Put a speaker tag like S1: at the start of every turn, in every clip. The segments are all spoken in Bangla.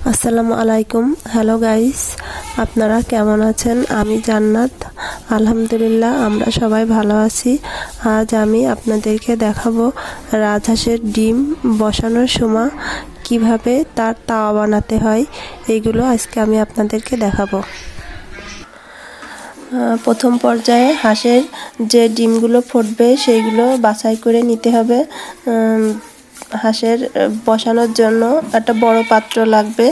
S1: আসসালামু আলাইকুম। হ্যালো গাইস, আপনারা কেমন আছেন? আমি জান্নাত। আলহামদুলিল্লাহ আমরা সবাই ভালো আছি। আজ আমি আপনাদেরকে দেখাবো রাজহাঁসের ডিম বসানোর সময় কিভাবে তার তাওয়া বানাতে হয়। এইগুলো আজকে আমি আপনাদেরকে দেখাবো। প্রথম পর্যায়ে হাঁসের যে ডিমগুলো ফুটবে সেইগুলো বাছাই করে নিতে হবে। হাঁসের বসানোর জন্য একটা বড় পাত্র লাগবে।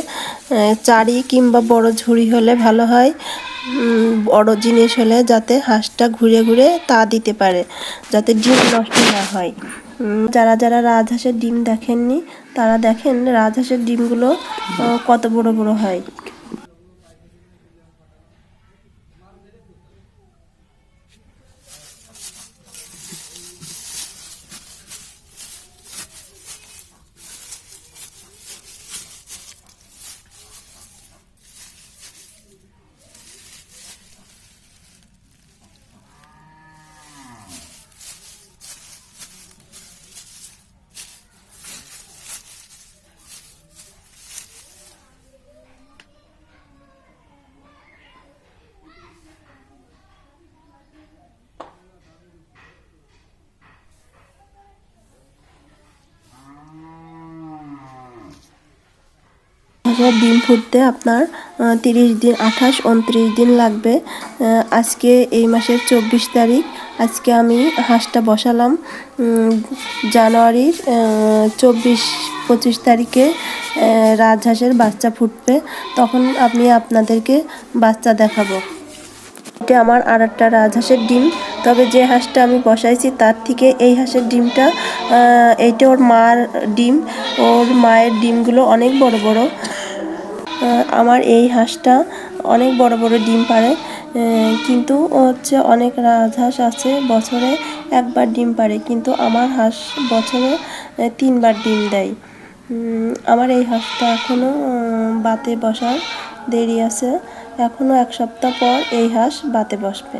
S1: চারি কিংবা বড় ঝুড়ি হলে ভালো হয়। বড় জিনিস হলে যাতে হাঁসটা ঘুরে ঘুরে তা দিতে পারে, যাতে ডিম নষ্ট না হয়। যারা যারা রাজহাঁসের ডিম দেখেননি তারা দেখেন রাজহাঁসের ডিমগুলো কত বড় বড় হয়। হাঁসের ডিম ফুটতে আপনার 30 দিন 28-29 দিন লাগবে। আজকে এই মাসের 24 তারিখ। আজকে আমি হাঁসটা বসালাম জানুয়ারির 24-25 তারিখে। রাজহাঁসের বাচ্চা ফুটবে, তখন আমি আপনাদেরকে বাচ্চা দেখাবো। এটা আমার আর একটা রাজহাঁসের ডিম, তবে যে হাঁসটা আমি বসাইছি তার থেকে এই হাঁসের ডিমটা, এইটা ওর মার ডিম। ওর মায়ের ডিমগুলো অনেক বড় বড়। আমার এই হাঁসটা অনেক বড় বড় ডিম পাড়ে, কিন্তু হচ্ছে অনেক রাজহাঁস আছে বছরে একবার ডিম পাড়ে, কিন্তু আমার হাঁস বছরে 3বার ডিম দেয়। আমার এই হাঁসটা এখনও বাতে বসার দেরি আছে, এখনও 1 সপ্তাহ পর এই হাঁস বাতে বসবে।